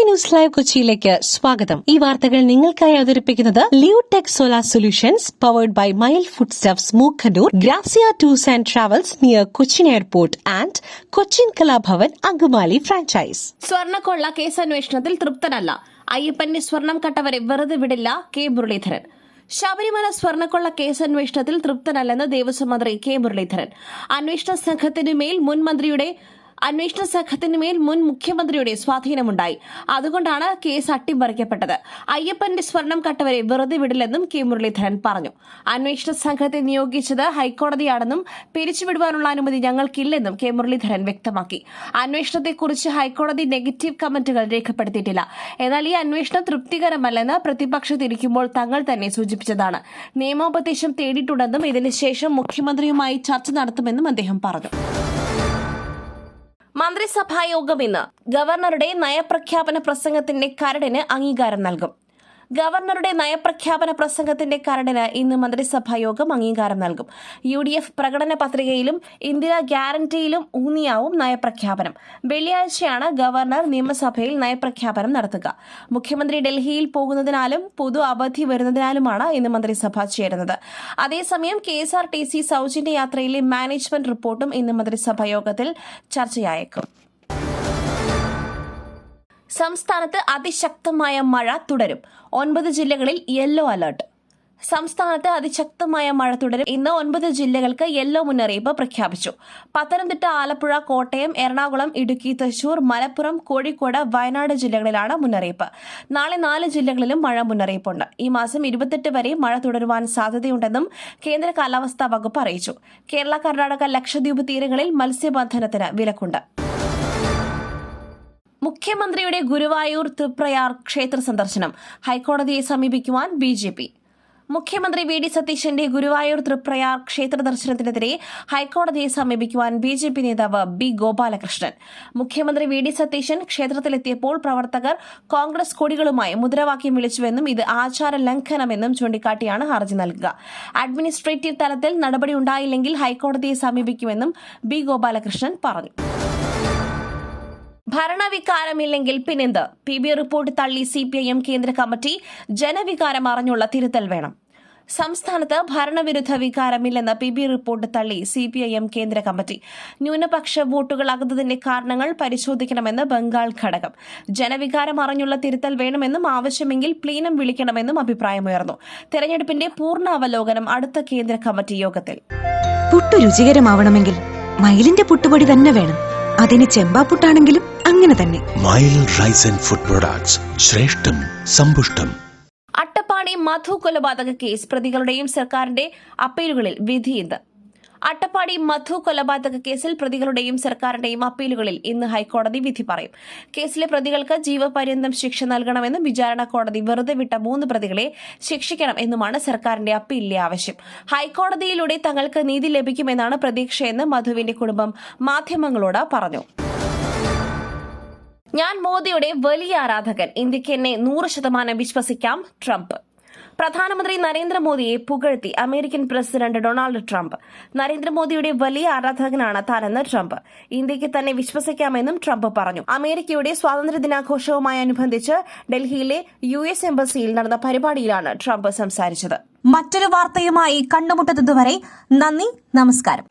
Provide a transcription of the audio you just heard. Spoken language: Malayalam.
ന്യൂസ് ലൈവ് കൊച്ചിയിലേക്ക് സ്വാഗതം. ഈ വാർത്തകൾ നിങ്ങൾക്കായി അവതരിപ്പിക്കുന്നത് Leotech solar solutions powered by Mile food stuffs Mookkannoor, Grazia tours and travels near Cochin airport and Cochin Kalabhavan Angamaly franchise. സ്വർണ്ണക്കൊള്ള കേസന്വേഷണത്തിൽ തൃപ്തനല്ല. അയ്യപ്പന്റെ സ്വർണം കട്ടവരെ വെറുതെ വിടില്ല കെ മുരളീധരൻ. ശബരിമല സ്വർണ്ണക്കൊള്ള കേസന്വേഷണത്തിൽ തൃപ്തനല്ലെന്ന് ദേവസ്വം മന്ത്രി കെ മുരളീധരൻ. അന്വേഷണ സംഘത്തിനുമേൽ മുൻ മുഖ്യമന്ത്രിയുടെ സ്വാധീനമുണ്ടായി. അതുകൊണ്ടാണ് കേസ് അട്ടിമറിക്കപ്പെട്ടത്. അയ്യപ്പന്റെ സ്വർണം കട്ടവരെ വെറുതെ വിടില്ലെന്നും കെ മുരളീധരൻ പറഞ്ഞു. അന്വേഷണ സംഘത്തെ നിയോഗിച്ചത് ഹൈക്കോടതിയാണെന്നും പിരിച്ചുവിടുവാനുള്ള അനുമതി ഞങ്ങൾക്കില്ലെന്നും കെ മുരളീധരൻ വ്യക്തമാക്കി. അന്വേഷണത്തെക്കുറിച്ച് ഹൈക്കോടതി നെഗറ്റീവ് കമന്റുകൾ രേഖപ്പെടുത്തിയിട്ടില്ല. എന്നാൽ ഈ അന്വേഷണം തൃപ്തികരമല്ലെന്ന് പ്രതിപക്ഷത്തിരിക്കുമ്പോൾ തങ്ങൾ തന്നെ സൂചിപ്പിച്ചതാണ്. നിയമോപദേശം തേടിയിട്ടുണ്ടെന്നും ഇതിനുശേഷം മുഖ്യമന്ത്രിയുമായി ചർച്ച നടത്തുമെന്നും അദ്ദേഹം പറഞ്ഞു. മന്ത്രിസഭായോഗം ഇന്ന്. ഗവർണറുടെ നയപ്രഖ്യാപന പ്രസംഗത്തിന്റെ കരടിന് അംഗീകാരം നൽകും. ഗവർണറുടെ നയപ്രഖ്യാപന പ്രസംഗത്തിന്റെ കരടിന് ഇന്ന് മന്ത്രിസഭായോഗം അംഗീകാരം നൽകും. UDF പ്രകടന പത്രികയിലും ഇന്ദിരാ ഗ്യാരണ്ടിയിലും ഊന്നിയാവും നയപ്രഖ്യാപനം. വെള്ളിയാഴ്ചയാണ് ഗവർണർ നിയമസഭയിൽ നയപ്രഖ്യാപനം നടത്തുക. മുഖ്യമന്ത്രി ഡൽഹിയിൽ പോകുന്നതിനാലും പൊതു അവധി വരുന്നതിനാലുമാണ് ഇന്ന് മന്ത്രിസഭ ചേരുന്നത്. അതേസമയം KSRTC സൌജന്യ യാത്രയിലെ മാനേജ്മെന്റ് റിപ്പോർട്ടും ഇന്ന് മന്ത്രിസഭായോഗത്തിൽ ചർച്ചയായേക്കും. സംസ്ഥാനത്ത് അതിശക്തമായ മഴ തുടരും. 9 ജില്ലകളിൽ യെല്ലോ അലർട്ട്. സംസ്ഥാനത്ത് അതിശക്തമായ മഴ തുടരും. ഇന്ന് 9 ജില്ലകൾക്ക് യെല്ലോ മുന്നറിയിപ്പ് പ്രഖ്യാപിച്ചു. പത്തനംതിട്ട, ആലപ്പുഴ, കോട്ടയം, എറണാകുളം, ഇടുക്കി, തൃശൂർ, മലപ്പുറം, കോഴിക്കോട്, വയനാട് ജില്ലകളിലാണ് മുന്നറിയിപ്പ്. നാളെ 4 ജില്ലകളിലും മഴ മുന്നറിയിപ്പുണ്ട്. ഈ മാസം 28 വരെ മഴ തുടരുവാൻ സാധ്യതയുണ്ടെന്നും കേന്ദ്ര കാലാവസ്ഥാ വകുപ്പ് അറിയിച്ചു. കേരള, കർണാടക, ലക്ഷദ്വീപ് തീരങ്ങളിൽ മത്സ്യബന്ധനത്തിന് വിലക്കുണ്ട്. മുഖ്യമന്ത്രിയുടെ ഗുരുവായൂർ തൃപ്രയാർ ക്ഷേത്ര സന്ദർശനം. ഹൈക്കോടതിയെ സമീപിക്കുവാൻ BJP. മുഖ്യമന്ത്രി VD സതീശന്റെ ഗുരുവായൂർ തൃപ്രയാർ ക്ഷേത്ര ദർശനത്തിനെതിരെ ഹൈക്കോടതിയെ സമീപിക്കുവാൻ BJP നേതാവ് B. ഗോപാലകൃഷ്ണൻ. മുഖ്യമന്ത്രി VD സതീശൻ ക്ഷേത്രത്തിലെത്തിയപ്പോൾ പ്രവർത്തകർ കോൺഗ്രസ് കൊടികളുമായി മുദ്രാവാക്യം വിളിച്ചുവെന്നും ഇത് ആചാര ലംഘനമെന്നും ചൂണ്ടിക്കാട്ടിയാണ് ഹർജി നൽകുക. അഡ്മിനിസ്ട്രേറ്റീവ് തലത്തിൽ നടപടിയുണ്ടായില്ലെങ്കിൽ ഹൈക്കോടതിയെ സമീപിക്കുമെന്നും B. ഗോപാലകൃഷ്ണൻ പറഞ്ഞു. ഭരണവികാരമില്ലെങ്കിൽ പിന്നെന്ത്? PB റിപ്പോർട്ട് തള്ളി CPIM കേന്ദ്ര കമ്മിറ്റി. ജനവികാരം അറിഞ്ഞുള്ള തിരുത്തൽ വേണം. സംസ്ഥാനത്ത് ഭരണവിരുദ്ധ വികാരമില്ലെന്ന PB റിപ്പോർട്ട് തള്ളി CPIM കേന്ദ്ര കമ്മിറ്റി. ന്യൂനപക്ഷ വോട്ടുകൾ അകന്നതിന്റെ കാരണങ്ങൾ പരിശോധിക്കണമെന്ന് ബംഗാൾ ഘടകം. ജനവികാരം അറിഞ്ഞുള്ള തിരുത്തൽ വേണമെന്നും ആവശ്യമെങ്കിൽ പ്ലീനം വിളിക്കണമെന്നും അഭിപ്രായമുയർന്നു. തെരഞ്ഞെടുപ്പിന്റെ പൂർണ്ണ അവലോകനം അടുത്ത കേന്ദ്ര കമ്മിറ്റി യോഗത്തിൽ. പുട്ടു രുചികരമാവണമെങ്കിൽ മയിലിന്റെ പുട്ടുപൊടി തന്നെ വേണം. അതിന് ചെമ്പാപ്പുട്ടാണെങ്കിലും അങ്ങനെ തന്നെ. Mile rice and food products, ശ്രേഷ്ഠം സമ്പുഷ്ടം. അട്ടപ്പാടി മധു കൊലപാതക കേസ് പ്രതികളുടെയും സർക്കാരിന്റെ അപ്പീലുകളിൽ വിധി ഇന്ന്. അട്ടപ്പാടി മധു കൊലപാതക കേസിൽ പ്രതികളുടെയും സർക്കാരിന്റെയും അപ്പീലുകളിൽ ഇന്ന് ഹൈക്കോടതി വിധി പറയും. കേസിലെ പ്രതികൾക്ക് ജീവപര്യന്തം ശിക്ഷ നൽകണമെന്നും വിചാരണ കോടതി വെറുതെ വിട്ട 3 പ്രതികളെ ശിക്ഷിക്കണം എന്നുമാണ് സർക്കാരിന്റെ അപ്പീലിലെ ആവശ്യം. ഹൈക്കോടതിയിലൂടെ തങ്ങൾക്ക് നീതി ലഭിക്കുമെന്നാണ് പ്രതീക്ഷയെന്ന് മധുവിന്റെ കുടുംബം മാധ്യമങ്ങളോട് പറഞ്ഞു. ഞാൻ മോദിയുടെ വലിയ ആരാധകൻ. ഇന്ത്യക്ക് എന്നെ 100% വിശ്വസിക്കാം. ട്രംപ്. പ്രധാനമന്ത്രി നരേന്ദ്രമോദിയെ പുകഴ്ത്തി അമേരിക്കൻ പ്രസിഡന്റ് ഡൊണാൾഡ് ട്രംപ്. നരേന്ദ്രമോദിയുടെ വലിയ ആരാധകനാണ് താനെന്ന് ട്രംപ്. ഇന്ത്യക്ക് തന്നെ വിശ്വസിക്കാമെന്നും ട്രംപ് പറഞ്ഞു. അമേരിക്കയുടെ സ്വാതന്ത്ര്യദിനാഘോഷവുമായനുബന്ധിച്ച് ഡൽഹിയിലെ US എംബസിയിൽ നടന്ന പരിപാടിയിലാണ് ട്രംപ് സംസാരിച്ചത്. മറ്റൊരു വാർത്തയുമായി കണ്ടുമുട്ടുന്നതുവരെ നന്ദി, നമസ്കാരം.